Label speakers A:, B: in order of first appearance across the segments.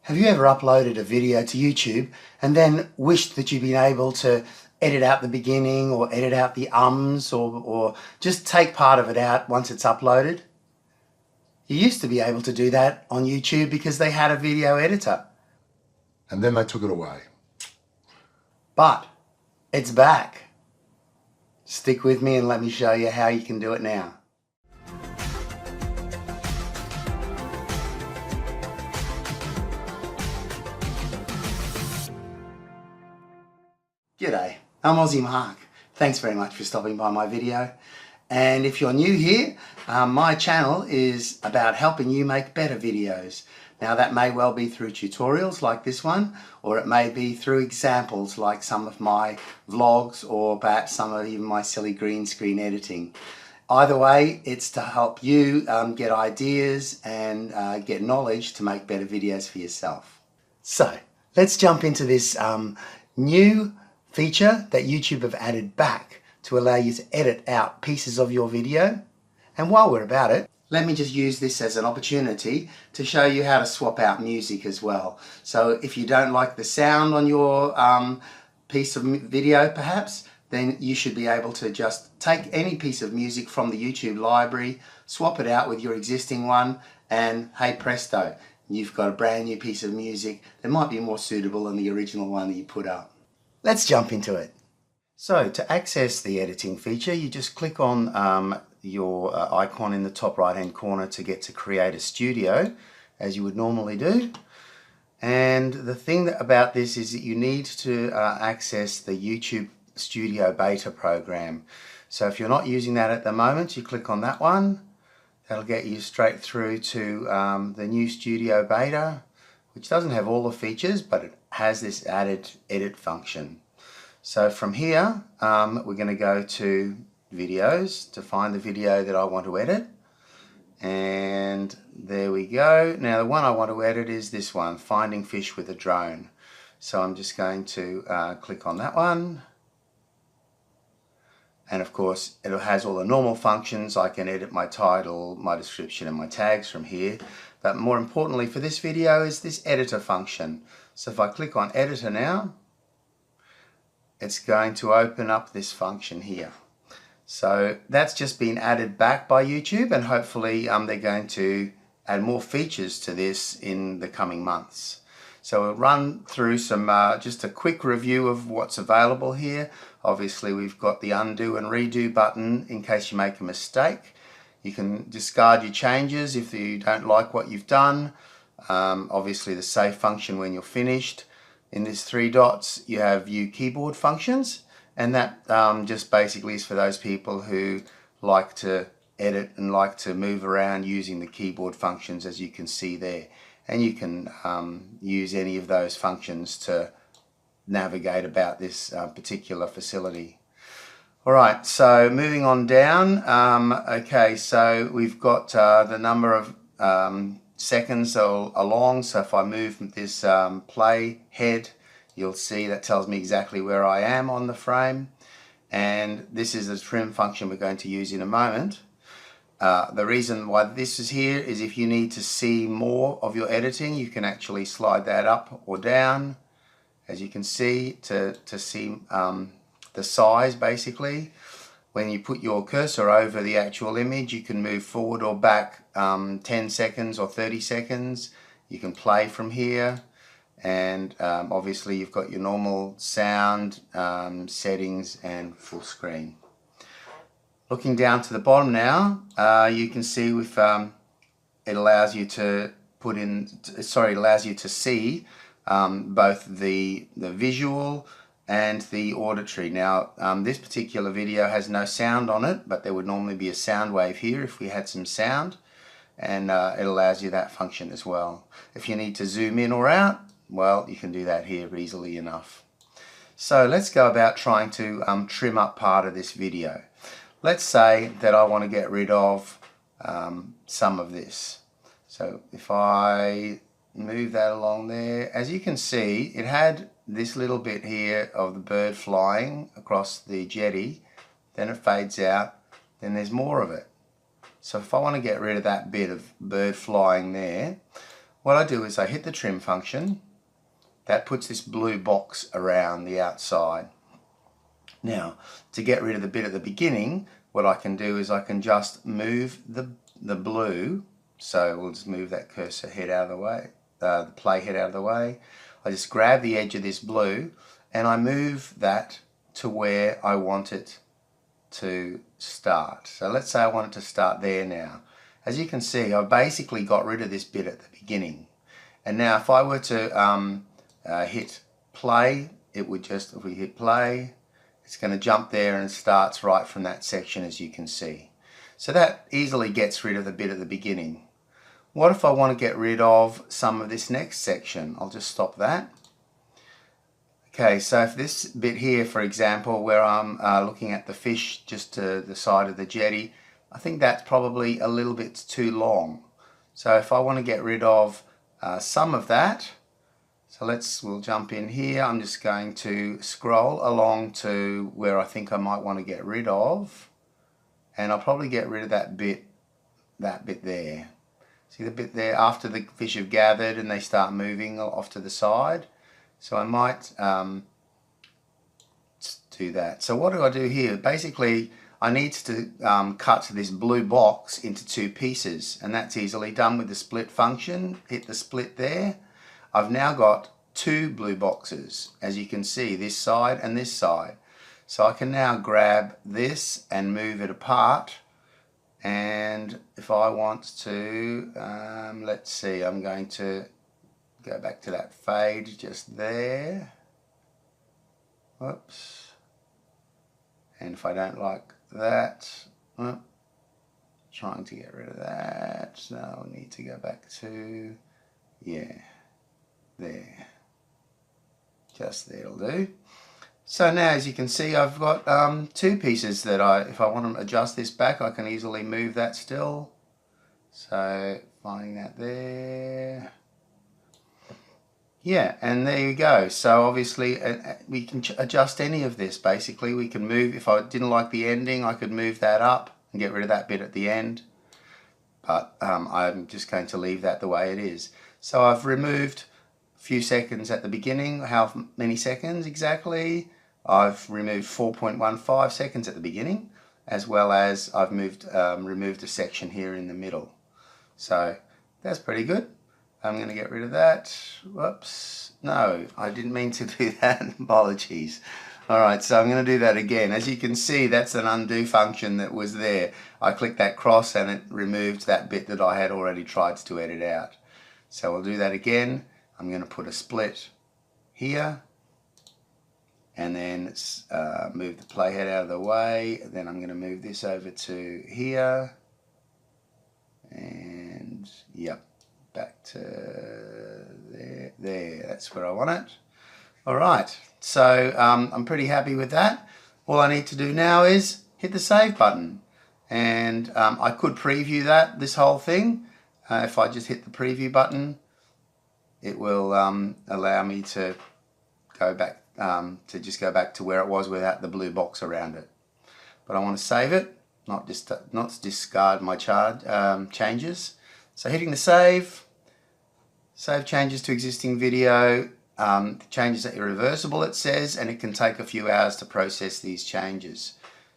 A: Have you ever uploaded a video to YouTube and then wished that you'd been able to edit out the beginning or edit out the ums or just take part of it out once it's uploaded? You used to be able to do that on YouTube because they had a video editor.
B: And then they took it away.
A: But it's back. Stick with me and let me show you how you can do it now. G'day, I'm Aussie Mark. Thanks very much for stopping by my video. And if you're new here, my channel is about helping you make better videos. Now that may well be through tutorials like this one, or it may be through examples like some of my vlogs, or perhaps some of even my silly green screen editing. Either way, it's to help you get ideas and get knowledge to make better videos for yourself. So let's jump into this new feature that YouTube have added back to allow you to edit out pieces of your video. And while we're about it, let me just use this as an opportunity to show you how to swap out music as well. So if you don't like the sound on your piece of video perhaps, then you should be able to just take any piece of music from the YouTube library, swap it out with your existing one, and hey presto, you've got a brand new piece of music that might be more suitable than the original one that you put up. Let's jump into it. So to access the editing feature, you just click on your icon in the top right hand corner to get to create a studio, as you would normally do. And the thing about this is that you need to access the YouTube Studio Beta program. So if you're not using that at the moment, you click on that one. That'll get you straight through to the new Studio Beta, which doesn't have all the features, but it has this added edit function. So from here, we're going to go to videos to find the video that I want to edit. And there we go. Now the one I want to edit is this one, Finding Fish with a Drone. So I'm just going to click on that one. And of course, it has all the normal functions. I can edit my title, my description, and my tags from here. But more importantly for this video is this editor function. So if I click on editor now, it's going to open up this function here. So that's just been added back by YouTube, and hopefully they're going to add more features to this in the coming months. So we'll run through some just a quick review of what's available here. Obviously we've got the undo and redo button in case you make a mistake. You can discard your changes if you don't like what you've done. Obviously the save function when you're finished. In these three dots you have view keyboard functions, and that just basically is for those people who like to edit and like to move around using the keyboard functions, as you can see there. And you can use any of those functions to navigate about this particular facility. Alright, so moving on down, okay, so we've got the number of seconds along. So if I move this play head, you'll see that tells me exactly where I am on the frame. And this is the trim function we're going to use in a moment. The reason why this is here is if you need to see more of your editing, you can actually slide that up or down, as you can see, to see the size basically. When you put your cursor over the actual image, you can move forward or back 10 seconds or 30 seconds. You can play from here, and obviously you've got your normal sound settings and full screen. Looking down to the bottom now, you can see with it allows you to put in, it allows you to see both the visual and the auditory. Now this particular video has no sound on it, but there would normally be a sound wave here if we had some sound, and it allows you that function as well. If you need to zoom in or out, well, you can do that here easily enough. So let's go about trying to trim up part of this video. Let's say that I want to get rid of some of this. So if I move that along there, as you can see, it had this little bit here of the bird flying across the jetty, then it fades out, then there's more of it. So if I want to get rid of that bit of bird flying there, what I do is I hit the trim function. That puts this blue box around the outside. Now, to get rid of the bit at the beginning, what I can do is I can just move the blue. So we'll just move that cursor head out of the way, the play head out of the way. I just grab the edge of this blue and I move that to where I want it to start. So let's say I want it to start there now. As you can see, I basically got rid of this bit at the beginning. And now if I were to hit play, it would just, if we hit play, it's going to jump there and starts right from that section, as you can see. So that easily gets rid of the bit at the beginning. What if I want to get rid of some of this next section? I'll just stop that. Okay, so if this bit here, for example, where I'm looking at the fish just to the side of the jetty, I think that's probably a little bit too long. So if I want to get rid of some of that, so we'll jump in here. I'm just going to scroll along to where I think I might want to get rid of, and I'll probably get rid of that bit there. See the bit there after the fish have gathered and they start moving off to the side? So I might do that. So what do I do here? Basically, I need to cut this blue box into two pieces, and that's easily done with the split function. Hit the split there. I've now got two blue boxes, as you can see, this side and this side. So I can now grab this and move it apart. And if I want to, let's see, I'm going to go back to that fade just there. Whoops. And if I don't like that, trying to get rid of that, so I'll need to go back to, yeah, there. Just there'll do. So now, as you can see, I've got two pieces that if I want to adjust this back, I can easily move that still. So finding that there. Yeah, and there you go. So obviously we can adjust any of this. Basically, we can move, if I didn't like the ending, I could move that up and get rid of that bit at the end. But I'm just going to leave that the way it is. So I've removed a few seconds at the beginning. How many seconds exactly? I've removed 4.15 seconds at the beginning, as well as I've removed a section here in the middle. So that's pretty good. I'm going to get rid of that. Whoops. No, I didn't mean to do that. Apologies. Alright, so I'm going to do that again. As you can see, that's an undo function that was there. I clicked that cross and it removed that bit that I had already tried to edit out. So we'll do that again. I'm going to put a split here. And then move the playhead out of the way. Then I'm going to move this over to here. And, yep. Back to there, that's where I want it. All right, so I'm pretty happy with that. All I need to do now is hit the save button, and I could preview this whole thing. If I just hit the preview button, it will allow me to go back just go back to where it was without the blue box around it. But I want to save it, not discard my changes. So hitting the save changes to existing video, changes are irreversible, it says, and it can take a few hours to process these changes.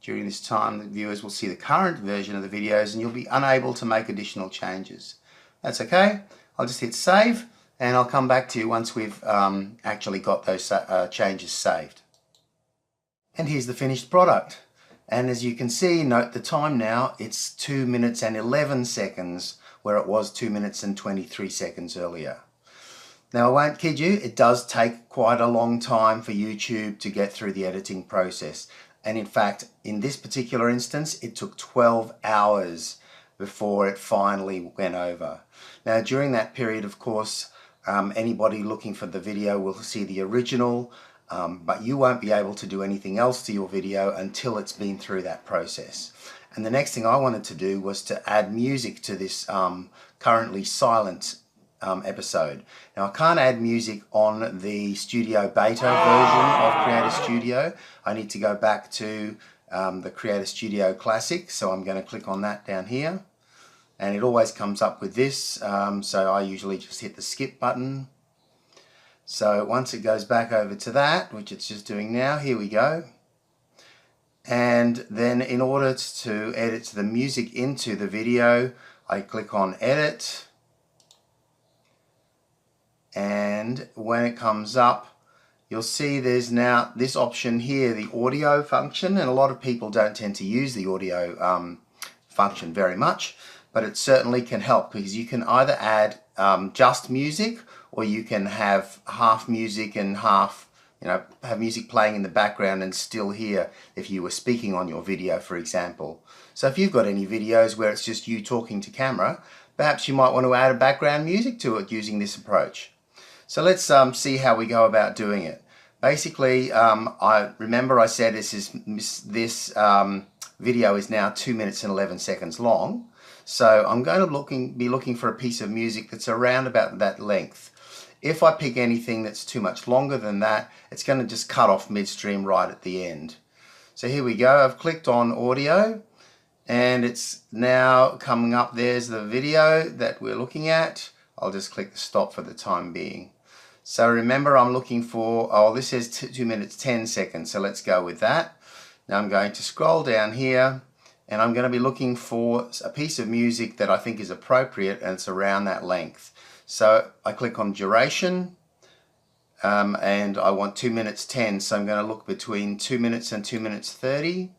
A: During this time, the viewers will see the current version of the videos and you'll be unable to make additional changes. That's okay. I'll just hit save and I'll come back to you once we've actually got those changes saved. And here's the finished product. And as you can see, note the time now, it's 2 minutes and 11 seconds where it was 2 minutes and 23 seconds earlier. Now I won't kid you, it does take quite a long time for YouTube to get through the editing process. And in fact, in this particular instance, it took 12 hours before it finally went over. Now during that period, of course, anybody looking for the video will see the original, but you won't be able to do anything else to your video until it's been through that process. And the next thing I wanted to do was to add music to this currently silent episode. Now I can't add music on the Studio Beta version of Creator Studio. I need to go back to the Creator Studio Classic, so I'm going to click on that down here. and it always comes up with this, so I usually just hit the skip button. So once it goes back over to that, which it's just doing now, here we go. And then in order to edit the music into the video, I click on edit, and when it comes up, you'll see there's now this option here, the audio function, and a lot of people don't tend to use the audio function very much, but it certainly can help, because you can either add just music, or you can have half music and half, have music playing in the background and still hear if you were speaking on your video, for example. So if you've got any videos where it's just you talking to camera, perhaps you might want to add a background music to it using this approach. So let's see how we go about doing it. Basically, I remember I said this video is now 2 minutes and 11 seconds long. So I'm going to be looking for a piece of music that's around about that length. If I pick anything that's too much longer than that, it's going to just cut off midstream right at the end. So here we go. I've clicked on audio, and it's now coming up. There's the video that we're looking at. I'll just click the stop for the time being. So remember, I'm looking for, this says 2 minutes 10 seconds, so let's go with that. Now I'm going to scroll down here, and I'm going to be looking for a piece of music that I think is appropriate, and it's around that length. So I click on duration, and I want 2 minutes 10, so I'm going to look between 2 minutes and 2 minutes 30.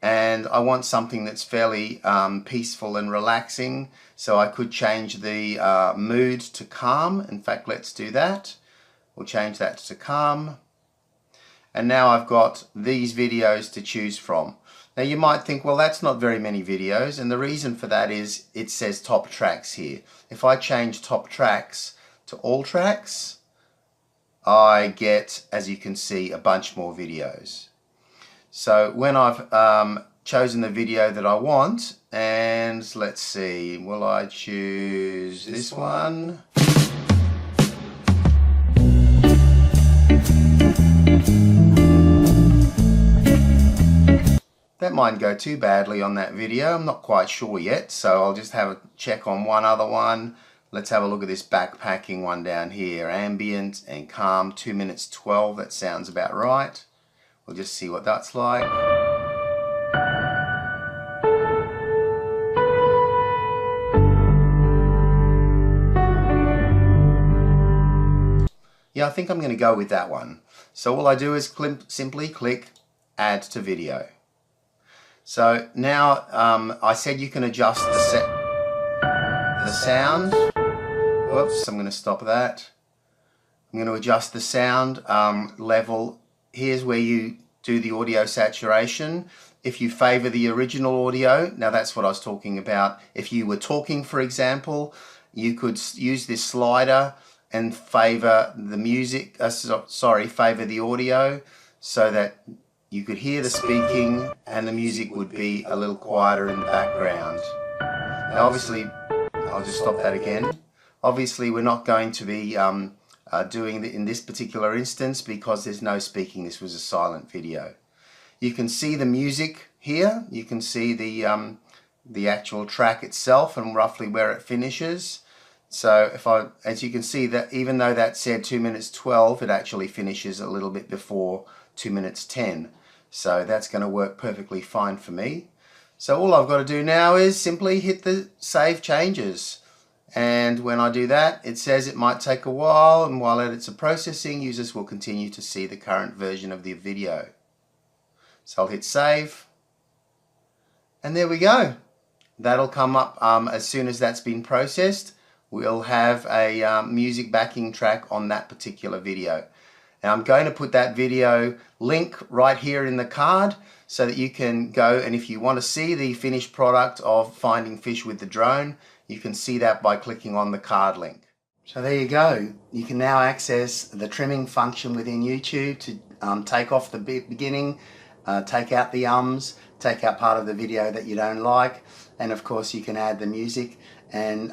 A: And I want something that's fairly peaceful and relaxing, so I could change the mood to calm. In fact, let's do that. We'll change that to calm. And now I've got these videos to choose from. Now you might think, well, that's not very many videos, and the reason for that is it says top tracks here. If I change top tracks to all tracks, I get, as you can see, a bunch more videos. So when I've chosen the video that I want, and let's see, will I choose this one? That mightn't go too badly on that video. I'm not quite sure yet, so I'll just have a check on one other one. Let's have a look at this backpacking one down here. Ambient and calm, 2 minutes 12. That sounds about right. We'll just see what that's like. Yeah, I think I'm going to go with that one. So all I do is simply click Add to Video. So now I said you can adjust the sound. Whoops, I'm going to stop that. I'm going to adjust the sound level. Here's where you do the audio saturation. If you favor the original audio, now that's what I was talking about. If you were talking, for example, you could use this slider and favor the music, favor the audio, so that you could hear the speaking and the music would be a little quieter in the background. Now obviously, I'll just stop that again. Obviously we're not going to be doing it in this particular instance because there's no speaking. This was a silent video. You can see the music here. You can see the actual track itself and roughly where it finishes. So as you can see, that even though that said 2 minutes 12, it actually finishes a little bit before 2 minutes 10. So that's going to work perfectly fine for me. So all I've got to do now is simply hit the Save Changes. And when I do that, it says it might take a while, and while edits are processing, users will continue to see the current version of the video. So I'll hit Save. And there we go. That'll come up as soon as that's been processed. We'll have a music backing track on that particular video. Now I'm going to put that video link right here in the card so that you can go, and if you want to see the finished product of finding fish with the drone, you can see that by clicking on the card link. So there you go. You can now access the trimming function within YouTube to take off the beginning, take out the ums, take out part of the video that you don't like, and of course you can add the music, and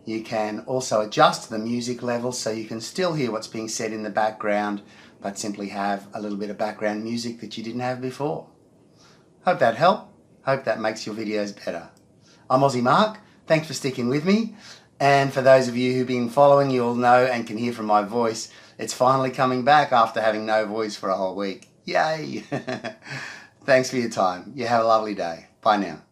A: you can also adjust the music level so you can still hear what's being said in the background, but simply have a little bit of background music that you didn't have before. Hope that helped. Hope that makes your videos better. I'm Aussie Mark. Thanks for sticking with me. And for those of you who've been following, you'll know and can hear from my voice, it's finally coming back after having no voice for a whole week. Yay! Thanks for your time. You have a lovely day. Bye now.